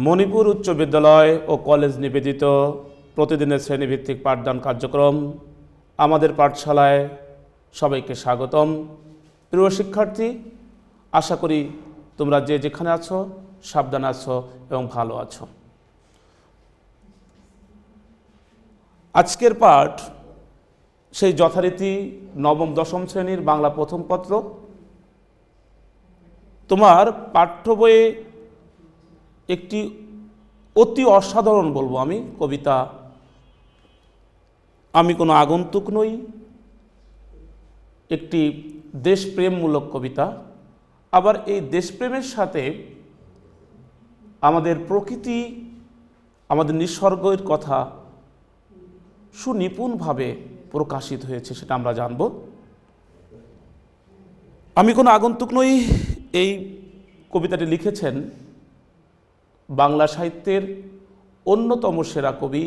মণিপুর উচ্চ বিদ্যালয় ও কলেজ নিবেদিত প্রতিদিনের শ্রেণীভিত্তিক পাঠদান কার্যক্রম আমাদের পাঠশালায় সবাইকে স্বাগতম। প্রিয় শিক্ষার্থী, আশা করি তোমরা যে যেখানে আছো সাবধানে আছো এবং ভালো আছো। আজকের পাঠ সেই যথারীতি নবম দশম শ্রেণীর বাংলা প্রথম পত্র। তোমার পাঠ্য বইয়ে একটি অতি অসাধারণ বলবো আমি কবিতা, আমি কোনো আগন্তুক নই, একটি দেশপ্রেমমূলক কবিতা। আবার এই দেশপ্রেমের সাথে আমাদের প্রকৃতি, আমাদের নিসর্গের কথা সুনিপুণভাবে প্রকাশিত হয়েছে, সেটা আমরা জানব। আমি কোনো আগন্তুক নই এই কবিতাটি লিখেছেন বাংলা সাহিত্যের অন্যতম সেরা কবি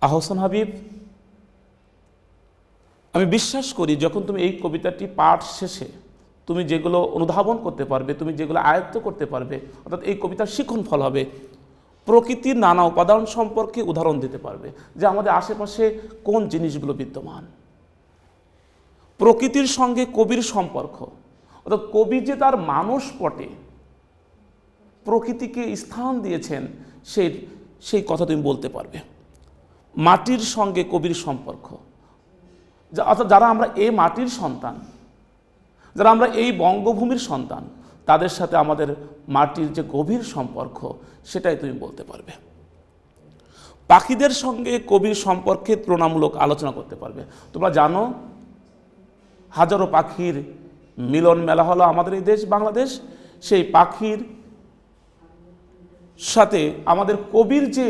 আহসান হাবীব। আমি বিশ্বাস করি যখন তুমি এই কবিতাটি পাঠ শেষে তুমি যেগুলো অনুধাবন করতে পারবে, তুমি যেগুলো আয়ত্ত করতে পারবে, অর্থাৎ এই কবিতার শিখন ফল হবে প্রকৃতির নানা উপাদান সম্পর্কে উদাহরণ দিতে পারবে যে আমাদের আশেপাশে কোন জিনিসগুলো বিদ্যমান। প্রকৃতির সঙ্গে কবির সম্পর্ক, অর্থাৎ কবি যে তার মানসপটে প্রকৃতিকে স্থান দিয়েছেন সেই কথা তুমি বলতে পারবে। মাটির সঙ্গে কবির সম্পর্ক, অর্থাৎ যারা আমরা এই মাটির সন্তান, যারা আমরা এই বঙ্গভূমির সন্তান, তাদের সাথে আমাদের মাটির যে গভীর সম্পর্ক সেটাই তুমি বলতে পারবে। পাখিদের সঙ্গে কবির সম্পর্কে তুলনামূলক আলোচনা করতে পারবে। তোমরা জানো হাজারো পাখির মিলন মেলা হলো আমাদের এই দেশ বাংলাদেশ। সেই পাখির সাথে আমাদের কবির যে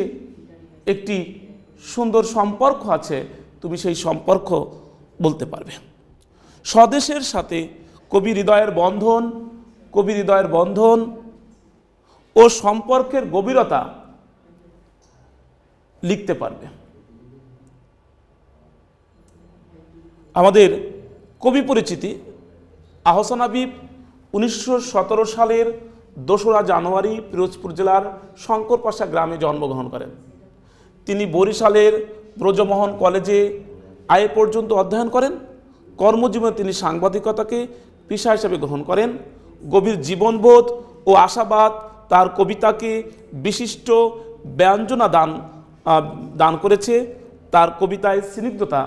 একটি সুন্দর সম্পর্ক আছে, তুমি সেই সম্পর্ক বলতে পারবে। স্বদেশের সাথে কবির হৃদয়ের বন্ধন ও সম্পর্কের গভীরতা লিখতে পারবে। আমাদের কবি পরিচিতি আহসান হাবীব 1917 সালের 2রা জানুয়ারি পিরোজপুর জেলার শঙ্করপাশা গ্রামে জন্মগ্রহণ করেন। তিনি বরিশালের ব্রজমোহন কলেজে আইএ পর্যন্ত অধ্যয়ন করেন। কর্মজীবনে তিনি সাংবাদিকতাকে পেশা হিসেবে গ্রহণ করেন। গভীর জীবনবোধ ও আশাবাদ তার কবিতাকে বিশিষ্ট ব্যঞ্জনা দান করেছে। তার কবিতায় স্নিগ্ধতা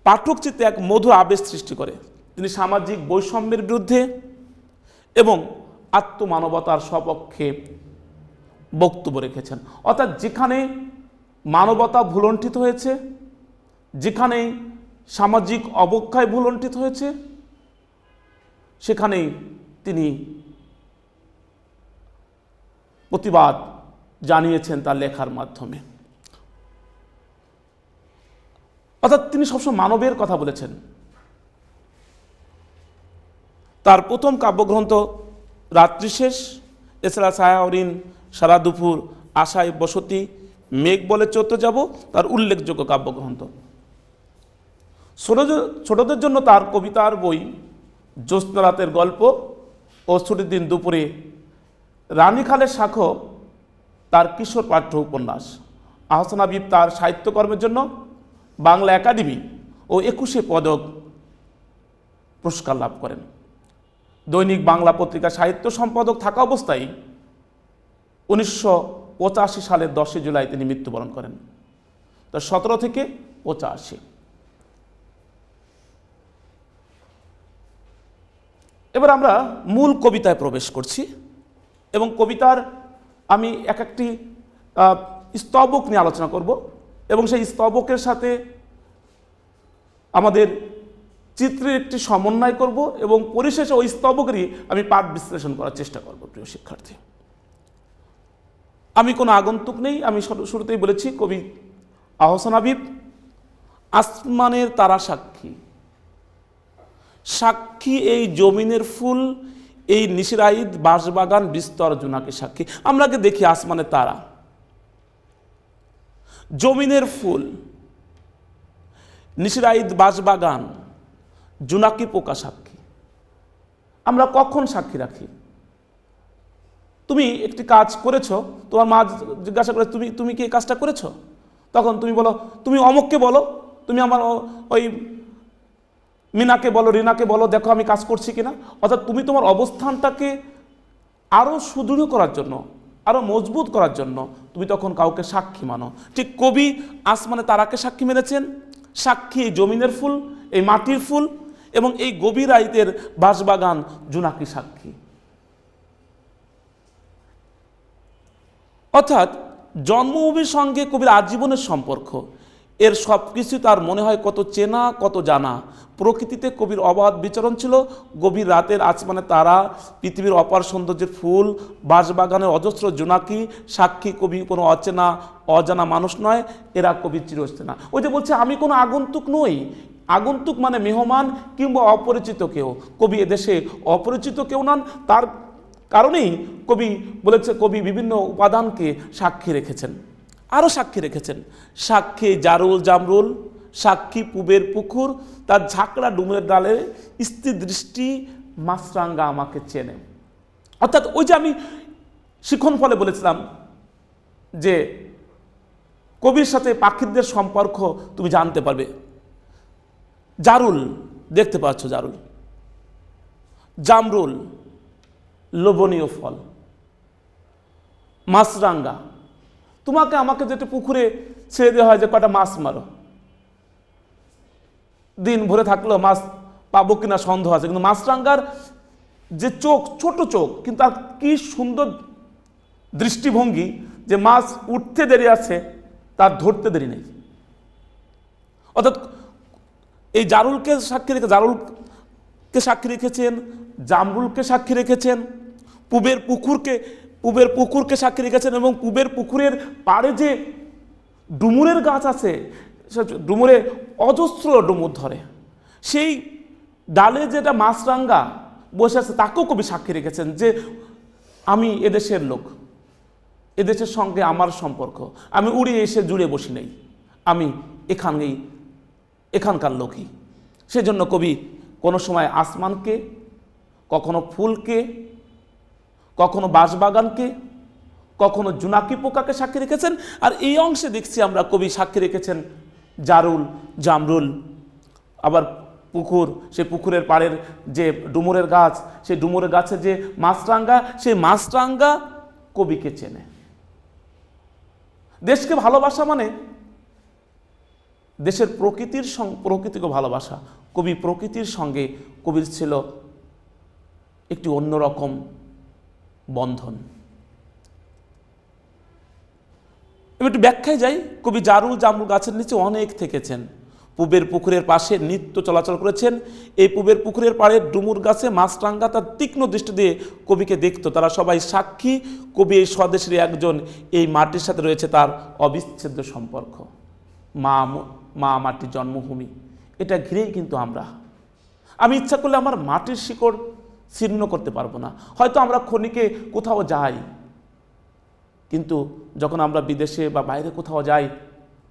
পাঠক চিত্তে এক মধুর আবেশ সৃষ্টি করে। তিনি সামাজিক বৈষম্যের বিরুদ্ধে এবং আত্মমানবতার সপক্ষে বক্তব্য রেখেছেন। অর্থাৎ যেখানে মানবতা ভুলণ্ঠিত হয়েছে, যেখানে সামাজিক অবক্ষয় ভুলণ্ঠিত হয়েছে, সেখানেই তিনি প্রতিবাদ জানিয়েছেন তার লেখার মাধ্যমে। অর্থাৎ তিনি সবসময় মানবের কথা বলেছেন। তার প্রথম কাব্যগ্রন্থ রাত্রিশেষ, এছাড়া ছায়া হরিণ, সারা দুপুর, আশায় বসতি, মেঘ বলে চড়তে যাব তার উল্লেখযোগ্য কাব্যগ্রন্থ। ছোটদের জন্য তার কবিতার বই জ্যোৎস্না রাতের গল্প ও ছুটির দিন দুপুরে, রানীখালের সাক্ষ্য তার কিশোর পাঠ্য উপন্যাস। আহসান হাবীব তার সাহিত্যকর্মের জন্য বাংলা একাডেমি ও 21 পদক পুরস্কার লাভ করেন। দৈনিক বাংলা পত্রিকা সাহিত্য সম্পাদক থাকা অবস্থায় 1985 সালের 10 জুলাই তিনি মৃত্যুবরণ করেন। তো 17 থেকে 85। এবার আমরা মূল কবিতায় প্রবেশ করছি এবং কবিতার আমি একটি স্তবক নিয়ে আলোচনা করব এবং সেই স্তবকের সাথে আমাদের চিত্রের একটি সমন্বয় করব এবং পরিশেষে ওই স্তবকেরই আমি পাঠ বিশ্লেষণ করার চেষ্টা করব। প্রিয় শিক্ষার্থী, আমি কোনো আগন্তুক নেই। আমি শুরুতেই বলেছি কবি আহসান হাবীব। আসমানের তারা সাক্ষী এই জমিনের ফুল, এই নিশিরাইদ বাঁশবাগান বিস্তর জোনাকি সাক্ষী। আমরা দেখি আসমানের তারা, জমিনের ফুল, নিশিরাইদ বাঁশবাগান, জোনাকি পোকা সাক্ষী। আমরা কখন সাক্ষী রাখি? তুমি একটি কাজ করেছো, তোমার মা জিজ্ঞাসা করে তুমি তুমি কি এই কাজটা করেছো? তখন তুমি বলো, তুমি অমুককে বলো, তুমি আমার ওই মিনাকে বলো, রিনাকে বলো, দেখো আমি কাজ করছি কিনা। অর্থাৎ তুমি তোমার অবস্থানটাকে আরও সুদৃঢ় করার জন্য, আরও মজবুত করার জন্য তুমি তখন কাউকে সাক্ষী মানো। ঠিক কবি আসমানে তারাকে সাক্ষী মেনেছেন, সাক্ষী এই জমিনের ফুল, এই মাটির ফুল, এবং এই গভীর রাইতের বাঁশবাগান জোনাকি সাক্ষী। অর্থাৎ জন্মভূমির সঙ্গে কবির আজীবনের সম্পর্ক, এর সব কিছু তার মনে হয় কত চেনা, কত জানা। প্রকৃতিতে কবির অবাধ বিচরণ ছিল, গভীর রাতের আসমানে তারা, পৃথিবীর অপার সৌন্দর্যের ফুল, বাঁশবাগানের অজস্র জোনাকি সাক্ষী। কবি কোনো অচেনা অজানা মানুষ নয়, এরা কবির চিরস্থায়ী। ওই যে বলছে আমি কোনো আগন্তুক নই। আগন্তুক মানে মেহমান কিংবা অপরিচিত কেউ। কবি এদেশে অপরিচিত কেউ নন, তার কারণেই কবি বলেছে, কবি বিভিন্ন উপাদানকে সাক্ষী রেখেছেন, আরও সাক্ষী রেখেছেন। সাক্ষী জারুল জামরুল, সাক্ষী পুবের পুকুর, তার ঝাঁকড়া ডুমের ডালে স্থির দৃষ্টি মাছরাঙ্গা আমাকে চেনে। অর্থাৎ ওই যে আমি শিখন ফলে বলেছিলাম যে কবির সাথে পাখিদের সম্পর্ক তুমি জানতে পারবে। জারুল দেখতে পাচ্ছ, জারুল, জামরুল লোভনীয় ফল, মাছরাঙ্গা তোমাকে আমাকে যেটা পুকুরে ছেড়ে দেওয়া হয় যে কটা মাছ মারো, দিন ভরে থাকলেও মাছ পাবো কিনা সন্দেহ আছে। কিন্তু মাছরাঙ্গার যে চোখ, ছোট চোখ, কিন্তু তার কি সুন্দর দৃষ্টিভঙ্গি, যে মাছ উঠতে দেরি আছে তার ধরতে দেরি নেই। অর্থাৎ এই জারুলকে সাক্ষী রেখে, জারুলকে সাক্ষী রেখেছেন, জামরুলকে সাক্ষী রেখেছেন, পুবের পুকুরকে সাক্ষী রেখেছেন, এবং পুবের পুকুরের পাড়ে যে ডুমুরের গাছ আছে, সে ডুমুরে অজস্র ডুমুর ধরে, সেই ডালে যেটা মাছরাঙ্গা বসে আছে তাকেও কবি সাক্ষী রেখেছেন যে আমি এদেশের লোক, এদেশের সঙ্গে আমার সম্পর্ক, আমি উড়ে এসে জুড়ে বসি নেই, আমি এখানকার লোকই। সেজন্য কবি কোনো সময় আসমানকে, কখনো ফুলকে, কখনো বাঁশবাগানকে, কখনো জোনাকি পোকাকে সাক্ষী রেখেছেন। আর এই অংশে দেখছি আমরা কবি সাক্ষী রেখেছেন জারুল জামরুল, আবার পুকুর, সেই পুকুরের পাড়ের যে ডুমুরের গাছ, সেই ডুমুরের গাছে যে মাছরাঙ্গা, সেই মাছরাঙ্গা কবিকে চেনে। দেশকে ভালোবাসা মানে দেশের প্রকৃতিকে ভালোবাসা। কবি প্রকৃতির সঙ্গে কবির ছিল একটি অন্যরকম বন্ধন। এবার একটু ব্যাখ্যায় যাই। কবি জারুল জামরুল গাছের নিচে অনেক থেকেছেন, পুবের পুকুরের পাশে নিত্য চলাচল করেছেন। এই পুবের পুকুরের পাড়ে ডুমুর গাছে মাছরাঙ্গা তার তীক্ষ্ণ দৃষ্টি দিয়ে কবিকে দেখত। তারা সবাই সাক্ষী, কবি এই স্বদেশের একজন, এই মাটির সাথে রয়েছে তার অবিচ্ছেদ্য সম্পর্ক। মা মাটির জন্মভূমি, এটা ঘিরেই কিন্তু আমরা। আমি ইচ্ছা করলে আমার মাটির শিকড় ছিন্ন করতে পারবো না। হয়তো আমরা ক্ষণিকে কোথাও যাই, কিন্তু যখন আমরা বিদেশে বা বাইরে কোথাও যাই,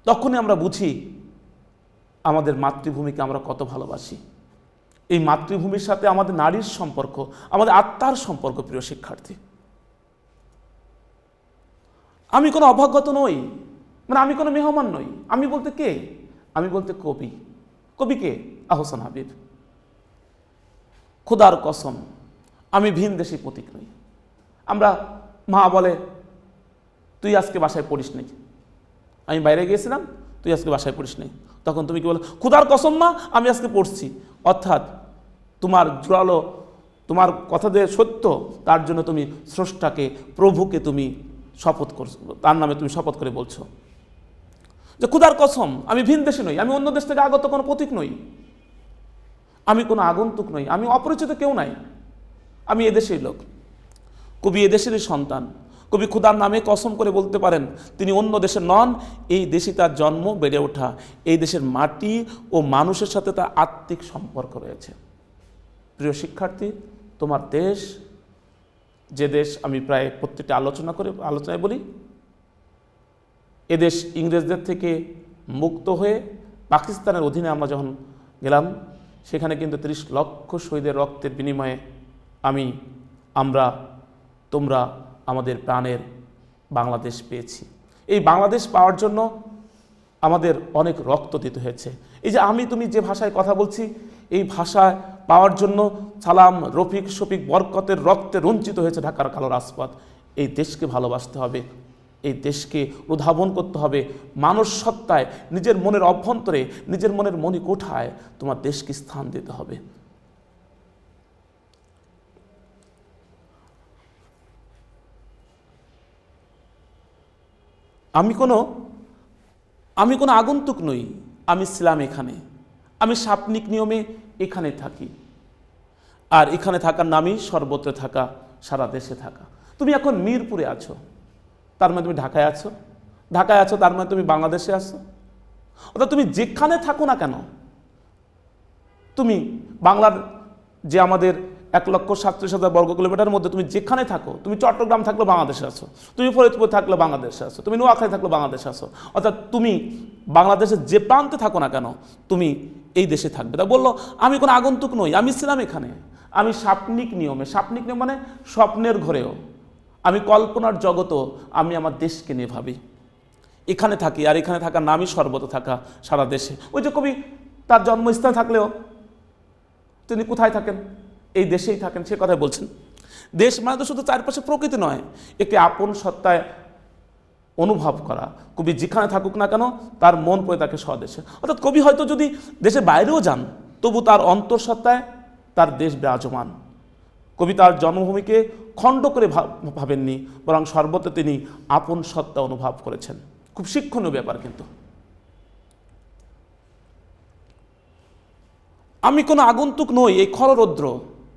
তখনই আমরা বুঝি আমাদের মাতৃভূমিকে আমরা কত ভালোবাসি। এই মাতৃভূমির সাথে আমাদের নারীর সম্পর্ক, আমাদের আত্মার সম্পর্ক। প্রিয় শিক্ষার্থী, আমি কোনো অভাগত নই, মানে আমি কোনো মেহমান নই। আমি বলতে কে? আমি বলতে কবি। কবি কে? আহসান হাবীব। খোদার কসম আমি ভিনদেশী প্রতীক নই। আমরা, মা বলে তুই আজকে বাসায় পড়িস নি, আমি বাইরে গিয়েছিলাম, তুই আজকে বাসায় পড়িস নি, তখন তুমি কি বলো? খোদার কসম মা আমি আজকে পড়ছি। অর্থাৎ তোমার জোরালো, তোমার কথা যে সত্য, তার জন্য তুমি স্রষ্টাকে, প্রভুকে তুমি শপথ করছো, তার নামে তুমি শপথ করে বলছো যে খোদার কসম আমি ভিনদেশী নই, আমি অন্য দেশ থেকে আগত কোনো প্রতীক নই, আমি কোনো আগন্তুক নই, আমি অপরিচিত কেউ নাই, আমি এদেশের লোক। কবি এদেশেরই সন্তান। কবি খোদার নামে কসম করে বলতে পারেন তিনি অন্য দেশের নন, এই দেশে তার জন্ম, বেড়ে ওঠা, এই দেশের মাটি ও মানুষের সাথে তার আত্মিক সম্পর্ক রয়েছে। প্রিয় শিক্ষার্থী, তোমার দেশ, যে দেশ আমি প্রায় প্রত্যেকটি আলোচনায় বলি, এদেশ ইংরেজদের থেকে মুক্ত হয়ে পাকিস্তানের অধীনে আমরা যখন গেলাম, সেখানে কিন্তু 30 লক্ষ শহীদের রক্তের বিনিময়ে আমরা তোমরা আমাদের প্রাণের বাংলাদেশ পেয়েছি। এই বাংলাদেশ পাওয়ার জন্য আমাদের অনেক রক্ত দিতে হয়েছে। এই যে আমি তুমি যে ভাষায় কথা বলছি, এই ভাষায় পাওয়ার জন্য সালাম, রফিক, শফিক, বরকতের রক্তে রঞ্জিত হয়েছে ঢাকার কালো রাজপথ। এই দেশকে ভালোবাসতে হবে, এই দেশকে উদ্ভাবন করতে হবে। মানুষ সত্তায়, নিজের মনের অভ্যন্তরে, নিজের মনের মণিকোঠায় তোমার দেশকে স্থান দিতে হবে। আমি কোনো আগন্তুক নই, আমি ছিলাম এখানে, আমি শাপনিক নিয়মে এখানে থাকি। আর এখানে থাকার নামই সর্বত্র থাকা, সারা দেশে থাকা। তুমি এখন মিরপুরে আছো, তার মানে তুমি ঢাকায় আছো, ঢাকায় আছো তার মানে তুমি বাংলাদেশে আছো। অর্থাৎ তুমি যেখানে থাকো না কেন, তুমি বাংলার যে আমাদের 1,37,000 বর্গ কিলোমিটার মধ্যে তুমি যেখানে থাকো, তুমি চট্টগ্রাম থাকলে বাংলাদেশে আছো, তুমি ফরিদপুর থাকলে বাংলাদেশে আছো, তুমি নোয়াখালী থাকলে বাংলাদেশে আছো। অর্থাৎ তুমি বাংলাদেশের যে প্রান্তে থাকো না কেন, তুমি এই দেশে থাকবে। তা বললো আমি কোনো আগন্তুক নই, আমি ছিলাম এখানে, আমি শাপনিক নিয়মে, শাপনিক নিয়ম মানে স্বপ্নের ঘরেও, আমি কল্পনার জগতও আমি আমার দেশকে নিয়ে ভাবি, এখানে থাকি। আর এখানে থাকার নামই সর্বত্র থাকা, সারা দেশে। ওই যে কবি তার জন্মস্থান থাকলেও তিনি কোথায় থাকেন? এই দেশেই থাকেন, সে কথাই বলছেন। দেশ মানে তো শুধু চারপাশে প্রকৃতি নয়, একটি আপন সত্তায় অনুভব করা। কবি যেখানে থাকুক না কেন তার মন পড়ে থাকে স্বদেশে। অর্থাৎ কবি হয়তো যদি দেশের বাইরেও যান, তবু তার অন্তঃসত্ত্বায় তার দেশ বিরাজমান। কবি তার জন্মভূমিকে খণ্ড করে ভাবেননি, বরং সর্বত্র তিনি আপন সত্তা অনুভব করেছেন। খুব শিক্ষণীয় ব্যাপার। কিন্তু আমি কোনো আগন্তুক নই, এই খররৌদ্র,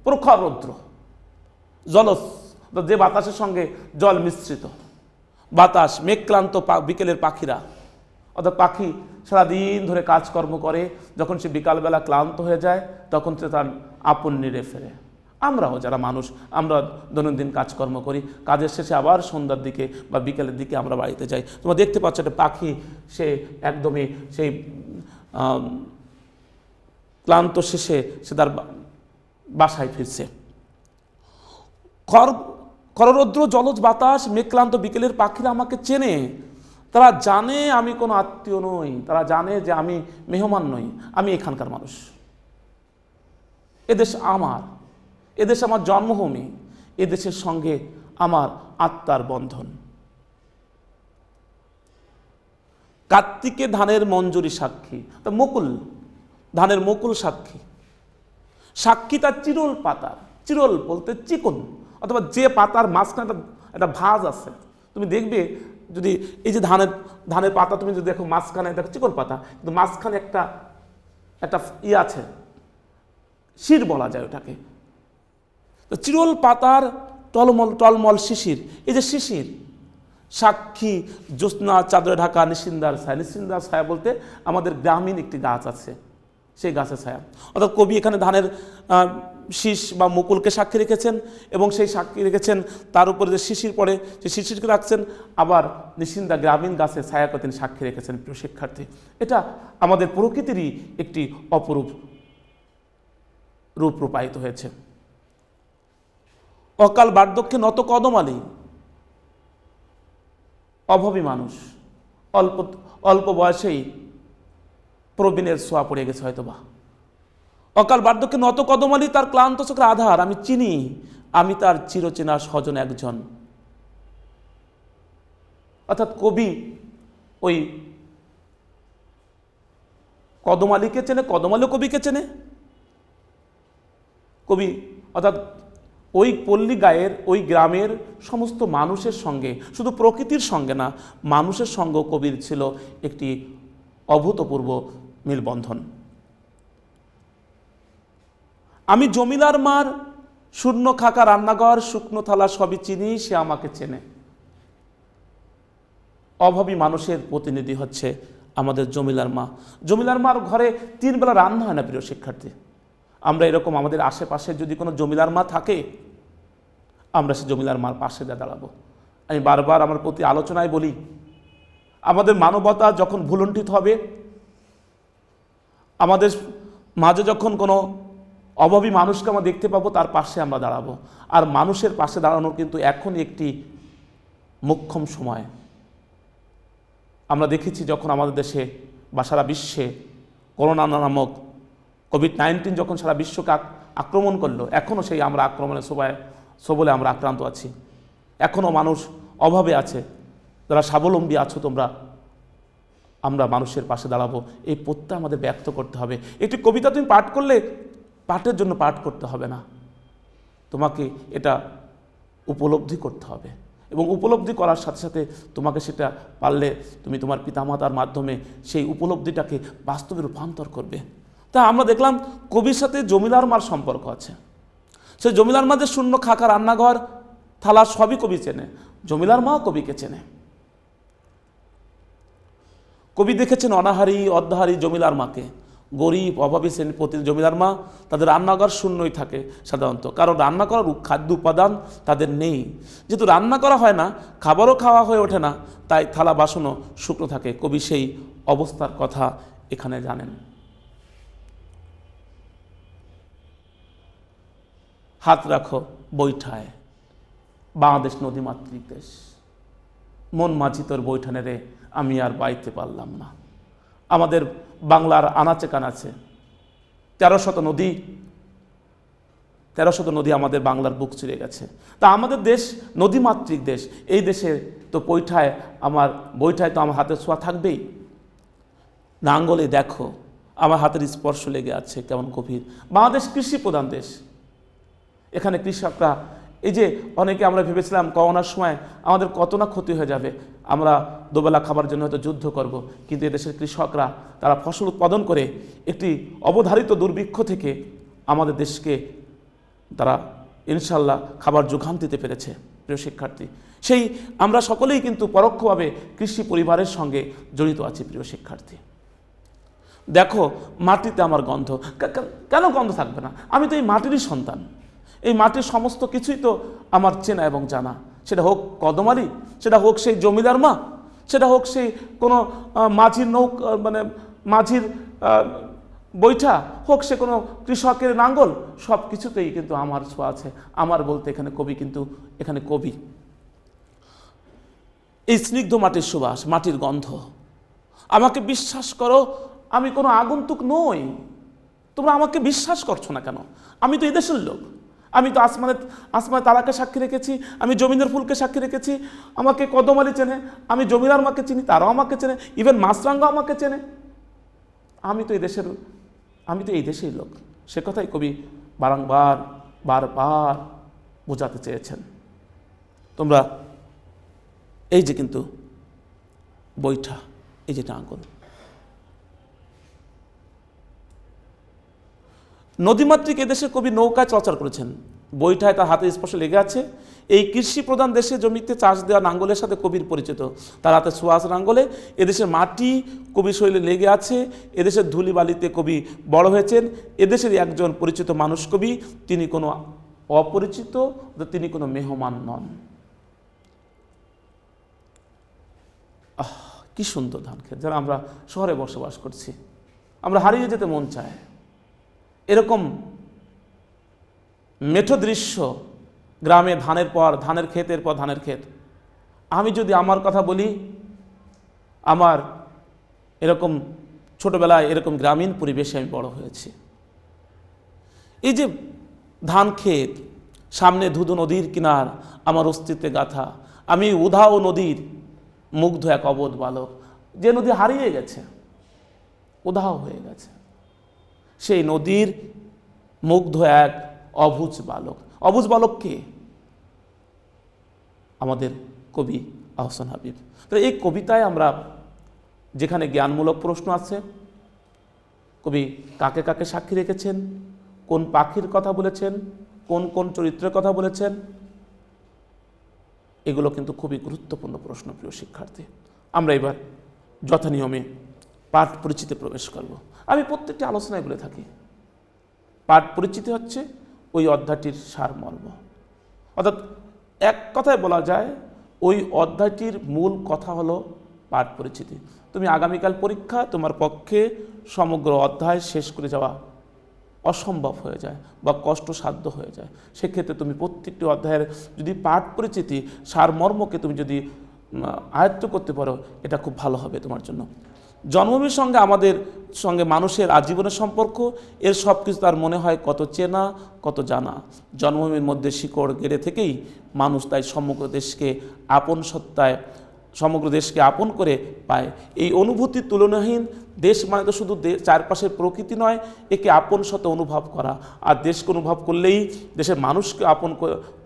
প্রখর রৌদ্র, জলস, যে বাতাসের সঙ্গে জল মিশ্রিত বাতাস, মেঘক্লান্ত বিকেলের পাখিরা। অর্থাৎ পাখি সারাদিন ধরে কাজকর্ম করে, যখন সে বিকালবেলা ক্লান্ত হয়ে যায় তখন সে তার আপন নিড়ে ফেরে। আমরাও যারা মানুষ, আমরা দৈনন্দিন কাজকর্ম করি, কাজের শেষে আবার সন্ধ্যার দিকে বা বিকেলের দিকে আমরা বাড়িতে যাই। তোমরা দেখতে পাচ্ছ একটা পাখি, সে একদমই সেই ক্লান্ত শেষে সে তার বাসায় ফিরছে। খররৌদ্র, জলজ বাতাস, মেঘক্লান্ত বিকেলের পাখিরা আমাকে চেনে। তারা জানে আমি কোনো আত্মীয় নই, তারা জানে যে আমি মেহমান নই, আমি এখানকার মানুষ। এদেশ আমার, এদেশ আমার জন্মভূমি, এদেশের সঙ্গে আমার আত্মার বন্ধন। কার্তিকে ধানের মঞ্জুরি সাক্ষী, তা মুকুল, ধানের মুকুল সাক্ষী। সাক্ষী তার চিরল পাতার, চিরল বলতে চিকন, অথবা যে পাতার মাঝখানে একটা ভাঁজ আছে। তুমি দেখবে যদি এই যে ধানের পাতা তুমি যদি দেখো, মাঝখানে দেখো চিকন পাতা, কিন্তু মাঝখানে একটা আছে, শির বলা যায় ওটাকে। তো চিরল পাতার টলমল শিশির, এই যে শিশির, সাক্ষী জ্যোৎস্না চাদরে ঢাকা নিশিন্দার ছায়া। নিশিন্দার ছায়া বলতে আমাদের গ্রামীণ একটি গাছ আছে, সেই গাছের ছায়া। অর্থাৎ কবি এখানে ধানের শীষ বা মুকুলকে সাক্ষী রেখেছেন, এবং সেই সাক্ষী রেখেছেন তার উপরে যে শিশির পড়ে সেই শিশিরকে রাখছেন, আবার নিশিন্দা গ্রামীণ গাছের ছায়াকে তিনি সাক্ষী রেখেছেন। প্রিয় শিক্ষার্থী, এটা আমাদের প্রকৃতিরই একটি অপরূপ রূপ রূপায়িত হয়েছে। অকাল বার্ধক্যে নত কদমালি, অভাবী মানুষ, অল্প বয়সেই প্রবীণের ছোঁয়া পড়ে গেছে হয়তোবা। অকাল বার্ধক্যে নত কদমালি, তার ক্লান্ত চোখের আধার আমি চিনি, আমি তার চিরচেনা স্বজন একজন। অর্থাৎ কবি ওই কদমালিকে চেনে, কদমালিও কবিকে চেনে। কবি অর্থাৎ ওই পল্লী গায়ের, ওই গ্রামের সমস্ত মানুষের সঙ্গে, শুধু প্রকৃতির সঙ্গে না, মানুষের সঙ্গেও কবির ছিল একটি অভূতপূর্ব মিলবন্ধন। আমি জমিলার মার শূন্য খাকা রান্নাঘর, শুকনো থালা সবই চিনি, সে আমাকে চেনে। অভাবী মানুষের প্রতিনিধি হচ্ছে আমাদের জমিলার মা। জমিলার মার ঘরে 3 বেলা রান্না হয় না। প্রিয় শিক্ষার্থী, আমরা এরকম আমাদের আশেপাশে যদি কোনো জমিলার মা থাকে, আমরা সে জমিলার মার পাশে দাঁড়াবো। আমি বারবার আমার প্রতি আলোচনায় বলি, আমাদের মানবতা যখন ভুলুণ্ঠিত হবে, আমাদের মাঝে যখন কোনো অভাবী মানুষকে আমরা দেখতে পাবো, তার পাশে আমরা দাঁড়াবো। আর মানুষের পাশে দাঁড়ানোর কিন্তু এখনই একটি মোক্ষম সময়। আমরা দেখেছি যখন আমাদের দেশে বা সারা বিশ্বে করোনা নামক কোভিড-19 যখন সারা বিশ্বকে আক্রমণ করলো, এখনও সেই আমরা আক্রমণের সবলে আমরা আক্রান্ত আছি। এখনও মানুষ অভাবে আছে। যারা স্বাবলম্বী আছো তোমরা, আমরা মানুষের পাশে দাঁড়াবো, এই প্রত্যয় আমাদের ব্যক্ত করতে হবে। একটি কবিতা তুমি পাঠ করলে পাঠের জন্য পাঠ করতে হবে না, তোমাকে এটা উপলব্ধি করতে হবে, এবং উপলব্ধি করার সাথে সাথে তোমাকে সেটা পারলে তুমি তোমার পিতামাতার মাধ্যমে সেই উপলব্ধিটাকে বাস্তবে রূপান্তর করবে। তা আমরা দেখলাম কবির সাথে জমিলার মার সম্পর্ক আছে। সেই জমিলার মা যে শূন্য খাকা, রান্নাঘর, থালা সবই কবি চেনে, জমিলার মাও কবিকে চেনে। কবি দেখেছেন অনাহারী অর্ধাহারী জমিলার মাকে, গরিব অভাবী শ্রেণীপতি জমিলার মা, তাদের রান্নাঘর শূন্যই থাকে সাধারণত, কারণ রান্না করার খাদ্য উপাদান তাদের নেই। যেহেতু রান্না করা হয় না, খাবারও খাওয়া হয়ে ওঠে না, তাই থালা বাসনও শুকনো থাকে। কবি সেই অবস্থার কথা এখানে জানেন। হাত রাখো বৈঠায়, বাংলাদেশ নদীমাতৃক দেশ, মন মাঝি তোর বৈঠানে রে, আমি আর বাইতে পারলাম না। আমাদের বাংলার আনাচে কানাচে 13শত নদী আমাদের বাংলার বুক চিরে গেছে। তা আমাদের দেশ নদীমাতৃক দেশ, এই দেশে তো বৈঠায় তো আমার হাতের ছোঁয়া থাকবেই। নাঙ্গলে দেখো আমার হাতের স্পর্শ লেগে আছে কেমন গভীর। বাংলাদেশ কৃষি প্রধান দেশ, এখানে কৃষকরা, এই যে অনেকে আমরা ভেবেছিলাম করোনার সময় আমাদের কত না ক্ষতি হয়ে যাবে, আমরা দুবেলা খাবার জন্য হয়তো যুদ্ধ করব, কিন্তু এদেশের কৃষকরা তারা ফসল উৎপাদন করে একটি অবধারিত দুর্ভিক্ষ থেকে আমাদের দেশকে তারা ইনশাল্লাহ খাবার যোগান দিতে পেরেছে। প্রিয় শিক্ষার্থী, সেই আমরা সকলেই কিন্তু পরোক্ষভাবে কৃষি পরিবারের সঙ্গে জড়িত আছি। প্রিয় শিক্ষার্থী, দেখো মাটিতে আমার গন্ধ, কেন গন্ধ থাকবে না? আমি তো এই মাটিরই সন্তান, এই মাটির সমস্ত কিছুই তো আমার চেনা এবং জানা। সেটা হোক কদমালি, সেটা হোক সেই জমিদার মা, সেটা হোক সেই কোনো মাঝির বৈঠা, হোক সে কোনো কৃষকের নাঙ্গল, সব কিছুতেই কিন্তু আমার ছোঁয়া আছে। আমার বলতে এখানে কবি, এই স্নিগ্ধ মাটির সুবাস, মাটির গন্ধ। আমাকে বিশ্বাস করো, আমি কোনো আগন্তুক নই। তোমরা আমাকে বিশ্বাস করছো না কেন? আমি তো এদেশের লোক। আমি তো আসমানে তারাকে সাক্ষী রেখেছি, আমি জমিনের ফুলকে সাক্ষী রেখেছি। আমাকে কদমালি চেনে, আমি জমিদার মাকে চিনি, তারাও আমাকে চেনে, ইভেন মাছরাঙ্গা আমাকে চেনে। আমি তো এই দেশের লোক। সে কথাই কবি বারবার বোঝাতে চেয়েছেন। তোমরা এই যে কিন্তু বৈঠা, এই যে নাঙ্গল, নদীমাতৃক এদেশে কবি নৌকায় চলাচল করেছেন, বৈঠায় তার হাতে স্পর্শ লেগে আছে। এই কৃষি প্রধান দেশে জমিতে চাষ দেওয়া নাঙ্গলের সাথে কবির পরিচিত, তার হাতে সুয়াস নাঙ্গলে। এদেশের মাটি কবি শৈলে লেগে আছে, এদেশের ধুলি বালিতে কবি বড় হয়েছেন। এদেশের একজন পরিচিত মানুষ কবি, তিনি কোনো অপরিচিত, তিনি কোনো মেহমান নন। কি সুন্দর ধান ক্ষেত, যারা আমরা শহরে বসবাস করছি, আমরা হারিয়ে যেতে মন চায়। এরকম মেঠো দৃশ্য, গ্রামে ধানের ক্ষেতের পর ধানের ক্ষেত। আমি যদি আমার কথা বলি, আমার এরকম ছোটবেলায় এরকম গ্রামীণ পরিবেশে আমি বড় হয়েছি। এই যে ধান ক্ষেত, সামনে ধুধু নদীর কিনার, আমার অস্তিত্বে গাথা। আমি উধাও নদীর মুগ্ধ এক অবোধ বালক, যে নদী হারিয়ে গেছে, উধাও হয়ে গেছে। সেই নদীর মুগ্ধ এক অবুঝ বালক। অবুঝ বালক কে? আমাদের কবি আহসান হাবীব। তো এই কবিতায় আমরা যেখানে জ্ঞানমূলক প্রশ্ন আছে, কবি কাকে কাকে সাক্ষী রেখেছেন, কোন পাখির কথা বলেছেন, কোন কোন চরিত্রের কথা বলেছেন, এগুলো কিন্তু খুবই গুরুত্বপূর্ণ প্রশ্ন। প্রিয় শিক্ষার্থী, আমরা এবার যথানিয়মে পাঠ পরিচিতি প্রবেশ করব। আমি প্রত্যেকটি আলোচনায় বলে থাকি, পাঠ পরিচিতি হচ্ছে ওই অধ্যায়টির সারমর্ম। অর্থাৎ এক কথায় বলা যায়, ওই অধ্যায়টির মূল কথা হলো পাঠ পরিচিতি। তুমি আগামীকাল পরীক্ষা, তোমার পক্ষে সমগ্র অধ্যায় শেষ করে যাওয়া অসম্ভব হয়ে যায় বা কষ্টসাধ্য হয়ে যায়। সেক্ষেত্রে তুমি প্রত্যেকটি অধ্যায়ের যদি পাঠ পরিচিতি সারমর্মকে তুমি যদি আয়ত্ত করতে পারো, এটা খুব ভালো হবে তোমার জন্য। জন্মভূমির সঙ্গে আমাদের সঙ্গে মানুষের আজীবনের সম্পর্ক, এর সব কিছু তার মনে হয় কত চেনা কত জানা। জন্মভূমির মধ্যে শিকড় গেড়ে থেকেই মানুষ তাই সমগ্র দেশকে আপন করে পায়। এই অনুভূতি তুলনাহীন। দেশ মানে তো শুধু চারপাশের প্রকৃতি নয়, একে আপন সাথে অনুভব করা। আর দেশকে অনুভব করলেই দেশের মানুষকে আপন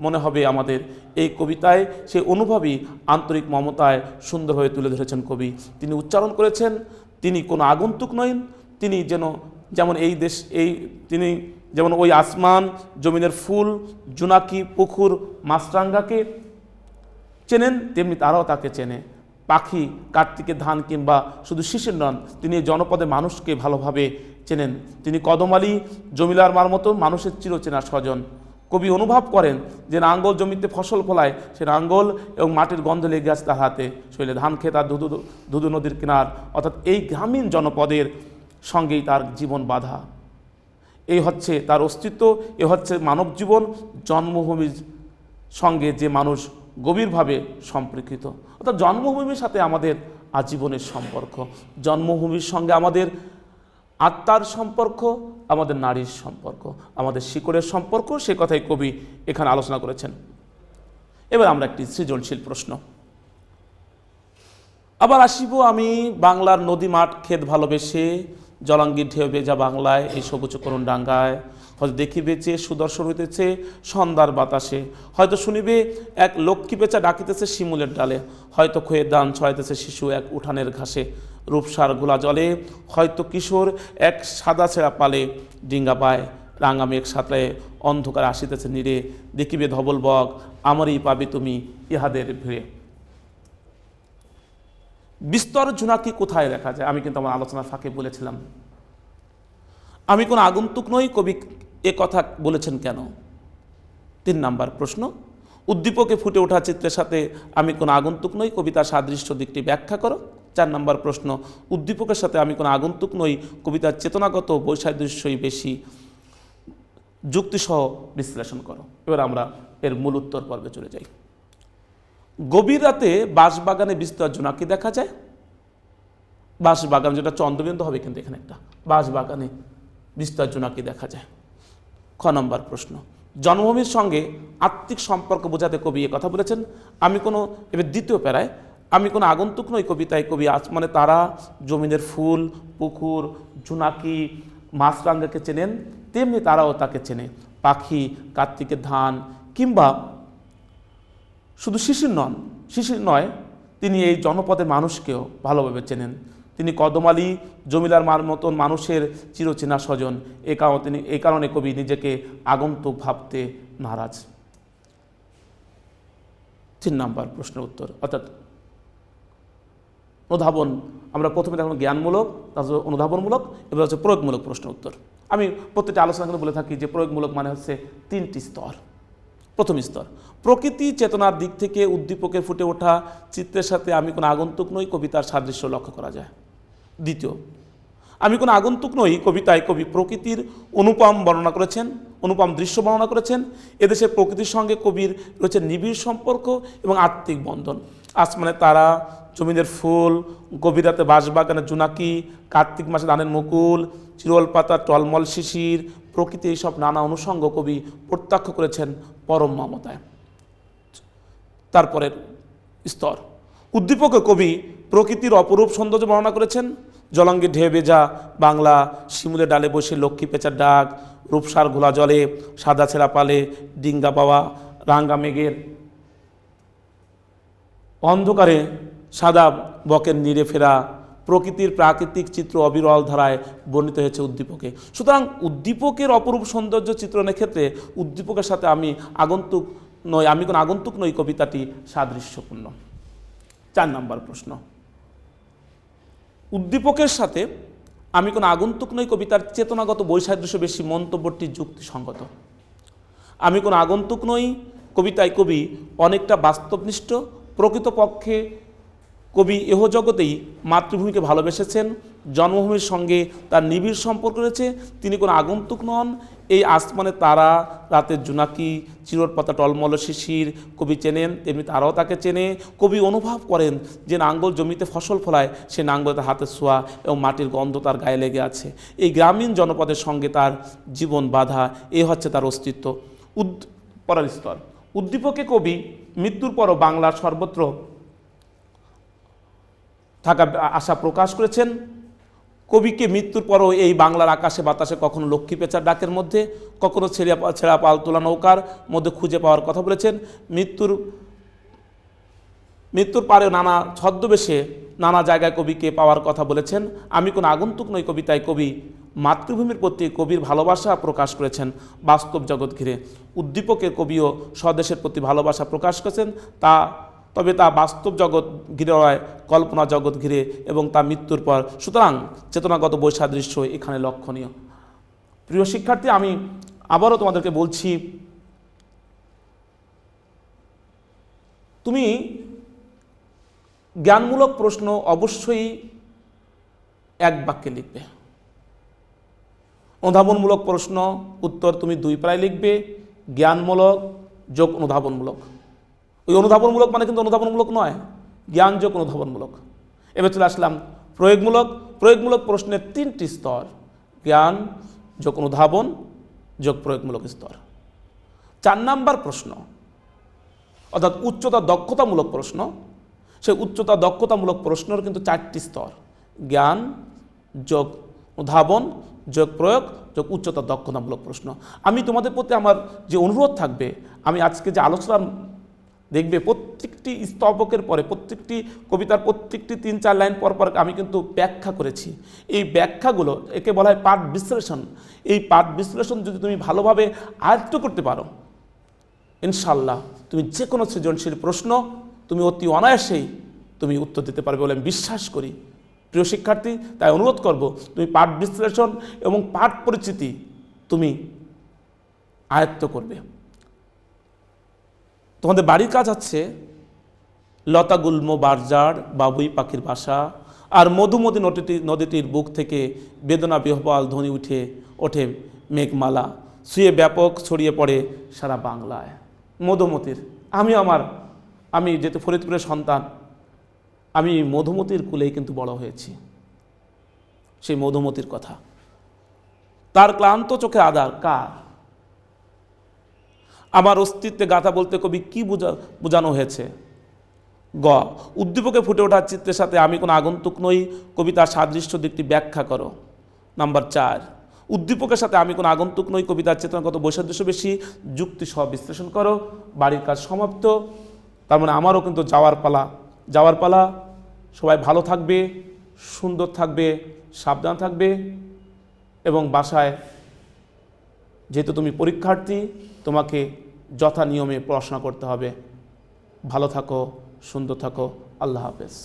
মনে হবে আমাদের। এই কবিতায় সেই অনুভবই আন্তরিক মমতায় সুন্দরভাবে তুলে ধরেছেন কবি। তিনি উচ্চারণ করেছেন, তিনি কোনো আগন্তুক নন। তিনি যেমন ওই আসমান, জমিনের ফুল, জোনাকি, পুকুর, মাছরাঙ্গাকে চেনেন, তেমনি তারাও তাকে চেনে। পাখি, কার্তিকের ধান কিংবা শুধু শিশির নন, তিনি এই জনপদের মানুষকে ভালোভাবে চেনেন। তিনি কদমালি, জমিলার মার মতো মানুষের চিরচেনা স্বজন। কবি অনুভব করেন যে নাঙ্গল জমিতে ফসল ফলায়, সে নাঙ্গল এবং মাটির গন্ধ লেগে আছে তার হাতে, শরীরে ধান খেত আর ধুধু নদীর কিনার, অর্থাৎ এই গ্রামীণ জনপদের সঙ্গেই তার জীবন বাঁধা। এই হচ্ছে তার অস্তিত্ব, এ হচ্ছে মানব জীবন। জন্মভূমির সঙ্গে যে মানুষ গভীরভাবে সম্পর্কিত, অর্থাৎ জন্মভূমির সাথে আমাদের আজীবনের সম্পর্ক, জন্মভূমির সঙ্গে আমাদের আত্মার সম্পর্ক, আমাদের নারীর সম্পর্ক, আমাদের শিকড়ের সম্পর্ক, সে কথাই কবি এখানে আলোচনা করেছেন। এবার আমরা একটি সৃজনশীল প্রশ্ন আবার আসিব। আমি বাংলার নদী মাঠ ক্ষেত ভালোবেসে, জলাঙ্গির ঢেউ ভেজা বাংলায় এই সবুজ করুণ ডাঙ্গায়, হয়তো দেখিবেছে সুদর্শন হইতেছে সন্ধ্যার বাতাসে, হয়তো শুনিবে এক লক্ষ্মী পেঁচা ডাকিতেছে শিমুলের ডালে, হয়তো খয়ে দান ছড়াইতেছে শিশু এক উঠানের ঘাসে, রূপসার গোলা জলে হয়তো কিশোর এক সাদা ছেঁড়া পালে, ডিঙ্গা পায় রাঙা মেঘ সাঁতরায় অন্ধকার আসিতেছে নীরে, দেখিবে ধবল বক আমারই পাবে তুমি ইহাদের ভিড়ে। বিস্তর জোনাকি কোথায় দেখা যায়? আমি কিন্তু আমার আলোচনার ফাঁকে বলেছিলাম আমি কোনো আগন্তুক নই। কবি এ কথা বলেছেন কেন? 3 নাম্বার প্রশ্ন, উদ্দীপকে ফুটে ওঠা চিত্রের সাথে আমি কোনো আগন্তুক নই, কবিতার সাদৃশ্য দিকটি ব্যাখ্যা করো। 4 নাম্বার প্রশ্ন, উদ্দীপকের সাথে আমি কোনো আগন্তুক নই, কবিতার চেতনাগত বৈসাদৃশ্যই বেশি, যুক্তিসহ বিশ্লেষণ করো। এবার আমরা এর মূল উত্তর পর্বে চলে যাই। গভীর রাতে বাঁশবাগানে বিস্তর জোনাকি দেখা যায়। বাঁশবাগান, যেটা চন্দ্রবিন্দু হবে কিন্তু এখানে একটা বাঁশবাগানে বিস্তর জোনাকি দেখা যায়। খ নম্বর প্রশ্ন, জন্মভূমির সঙ্গে আত্মিক সম্পর্ক বোঝাতে কবি এ কথা বলেছেন। আমি কোনো, এবার দ্বিতীয় প্যারায়, আমি কোনো আগন্তুক নই কবিতায় কবি আসমানে তারা, জমিনের ফুল, পুকুর, জোনাকি, মাছরাঙ্গাকে চেনেন, তেমনি তারাও তাকে চেনে। পাখি, কার্তিকের ধান কিংবা শুধু শিশির নয়, তিনি এই জনপদের মানুষকেও ভালোভাবে চেনেন। তিনি কদমালি, জমিলার মার মতন মানুষের চিরচেনা স্বজন। এই কারণে কবি নিজেকে আগন্তুক ভাবতে নারাজ। 3 নাম্বার প্রশ্নের উত্তর, অর্থাৎ অনুধাবন। আমরা প্রথমে দেখলাম জ্ঞানমূলক, তারপর অনুধাবনমূলক, এবার হচ্ছে প্রয়োগমূলক প্রশ্ন উত্তর। আমি প্রত্যেকটা আলোচনা করে বলে থাকি যে প্রয়োগমূলক মানে হচ্ছে 3টি স্তর। প্রথম স্তর, প্রকৃতি চেতনার দিক থেকে উদ্দীপকে ফুটে ওঠা চিত্রের সাথে আমি কোনো আগন্তুক নই, কবিতার সাদৃশ্য লক্ষ্য করা যায়। দ্বিতীয়, আমি কোনো আগন্তুক নই কবিতায় কবি প্রকৃতির অনুপম দৃশ্য বর্ণনা করেছেন। এদেশের প্রকৃতির সঙ্গে কবির রয়েছে নিবিড় সম্পর্ক এবং আত্মিক বন্ধন। আসমানে তারা, জমিনের ফুল, গভীর রাতে বাঁশবাগানের জোনাকি, কার্তিক মাসে ধানের মুকুল, চিরল পাতা টলমল শিশির, প্রকৃতি, এইসব নানা অনুষঙ্গ কবি প্রত্যক্ষ করেছেন পরম মমতায়। তারপরের স্তর, উদ্দীপকে কবি প্রকৃতির অপরূপ সৌন্দর্য বর্ণনা করেছেন। জলাঙ্গির ঢেউ ভেজা বাংলা, শিমুলের ডালে বসে লক্ষ্মী পেঁচার ডাক, রূপসার ঘোলা জলে, সাদা ছেঁড়া পালে, ডিঙ্গা পাওয়া রাঙ্গা মেঘের অন্ধকারে সাদা বকের নীড়ে ফেরা, প্রকৃতির প্রাকৃতিক চিত্র অবিরল ধারায় বর্ণিত হয়েছে উদ্দীপকে। সুতরাং উদ্দীপকের অপরূপ সৌন্দর্য চিত্রণের ক্ষেত্রে উদ্দীপকের সাথে আমি কোনো আগন্তুক নই কবিতাটি সাদৃশ্যপূর্ণ। 4 নম্বর প্রশ্ন, উদ্দীপকের সাথে আমি কোনো আগন্তুক নই কবিতার চেতনাগত বৈসাদৃশ্য বেশি, মন্তব্যটি যুক্তিসঙ্গত। আমি কোনো আগন্তুক নই কবিতায় কবি অনেকটা বাস্তবনিষ্ঠ। প্রকৃতপক্ষে কবি এহ জগতেই মাতৃভূমিকে ভালোবেসেছেন, জন্মভূমির সঙ্গে তার নিবিড় সম্পর্ক রয়েছে। তিনি কোনো আগন্তুক নন। এই আসমানে তারা, রাতের জোনাকি, চিরর পাতা টলমল শিশির কবি চেনেন, তেমনি তারাও তাকে চেনে। কবি অনুভব করেন যে নাঙ্গল জমিতে ফসল ফলায়, সে নাঙ্গলে তার হাতের ছোঁয়া এবং মাটির গন্ধ তার গায়ে লেগে আছে। এই গ্রামীণ জনপদের সঙ্গে তার জীবন বাঁধা, এ হচ্ছে তার অস্তিত্ব। পরের স্তর, উদ্দীপকে কবি মৃত্যুর পরও বাংলার সর্বত্র থাকা আশা প্রকাশ করেছেন। কবিকে মৃত্যুর পরও এই বাংলার আকাশে বাতাসে কখনো লক্ষ্মী পেঁচার ডাকের মধ্যে, কখনো ছেঁড়া পাল তোলা নৌকার মধ্যে খুঁজে পাওয়ার কথা বলেছেন। মৃত্যুর পারে নানা ছদ্মবেশে নানা জায়গায় কবিকে পাওয়ার কথা বলেছেন। আমি কোনো আগন্তুক নই কবিতায় কবি মাতৃভূমির প্রতি কবির ভালোবাসা প্রকাশ করেছেন বাস্তব জগৎ ঘিরে। উদ্দীপকের কবিও স্বদেশের প্রতি ভালোবাসা প্রকাশ করেছেন, তবে তা বাস্তব জগৎ ঘিরে নয়, কল্পনা জগৎ ঘিরে, এবং তা মৃত্যুর পর। সুতরাং চেতনাগত বৈসাদৃশ্য এখানে লক্ষণীয়। প্রিয় শিক্ষার্থী, আমি আবারও তোমাদেরকে বলছি, তুমি জ্ঞানমূলক প্রশ্ন অবশ্যই এক বাক্যে লিখবে। অনুধাবনমূলক প্রশ্ন উত্তর তুমি 2 প্রায় লিখবে। জ্ঞানমূলক যোগ অনুধাবনমূলক। ওই অনুধাবনমূলক মানে কিন্তু অনুধাবনমূলক নয়, জ্ঞান যোগ অনুধাবনমূলক। এবার চলে আসলাম প্রয়োগমূলক। প্রয়োগমূলক প্রশ্নের 3টি স্তর: জ্ঞান যোগ অনুধাবন যোগ প্রয়োগমূলক স্তর। 4 নাম্বার প্রশ্ন অর্থাৎ উচ্চতা দক্ষতামূলক প্রশ্ন। সেই উচ্চতা দক্ষতামূলক প্রশ্নের কিন্তু 4টি স্তর: জ্ঞান যোগ অনুধাবন যোগ প্রয়োগ যোগ উচ্চতা দক্ষতামূলক প্রশ্ন। আমি তোমাদের প্রতি আমার যে অনুরোধ থাকবে, আমি আজকে যে আলোচনা দেখবে প্রত্যেকটি স্তবকের পরে, প্রত্যেকটি কবিতার প্রত্যেকটি 3-4 লাইন পর পর আমি কিন্তু ব্যাখ্যা করেছি। এই ব্যাখ্যাগুলো একে বলা হয় পাঠ বিশ্লেষণ। এই পাঠ বিশ্লেষণ যদি তুমি ভালোভাবে আয়ত্ত করতে পারো, ইনশাল্লাহ তুমি যে কোনো সৃজনশীল প্রশ্ন তুমি অতি অনায়াসেই তুমি উত্তর দিতে পারবে বলে আমি বিশ্বাস করি। প্রিয় শিক্ষার্থী, তাই অনুরোধ করব তুমি পাঠ বিশ্লেষণ এবং পাঠ পরিচিতি তুমি আয়ত্ত করবে। তোমাদের বাড়ির কাজ আছে লতা গুল্ম বারজার বাবুই পাখির বাসা, আর মধুমতি নদীটির বুক থেকে বেদনা বিহ্বল ধ্বনি ওঠে মেঘমালা, শুয়ে ব্যাপক ছড়িয়ে পড়ে সারা বাংলায়। মধুমতির আমি যেহেতু ফরিদপুরের সন্তান, আমি মধুমতির কুলেই কিন্তু বড় হয়েছি। সেই মধুমতির কথা, তার ক্লান্ত চোখে আধার কার? আমার অস্তিত্বে গাথা বলতে কবি কি বোঝানো হয়েছে? গ, উদ্দীপকে ফুটে ওঠার চিত্রের সাথে আমি কোনো আগন্তুক নই, কবিতার সাদৃশ্য দিকটি ব্যাখ্যা করো। নাম্বার 4, উদ্দীপকের সাথে আমি কোনো আগন্তুক নই, কবিতার চেতনাগত বৈসাদৃশ্য বেশি, যুক্তি সহ বিশ্লেষণ করো। বাড়ির কাজ সমাপ্ত। তার মানে আমারও কিন্তু যাওয়ার পালা। সবাই ভালো থাকবে, সুন্দর থাকবে, সাবধান থাকবে, এবং বাসায় যেহেতু তুমি পরীক্ষার্থী, তোমাকে যথা নিয়মে পড়াশোনা করতে হবে। ভালো থাকো, সুন্দর থাকো। আল্লাহ হাফেজ।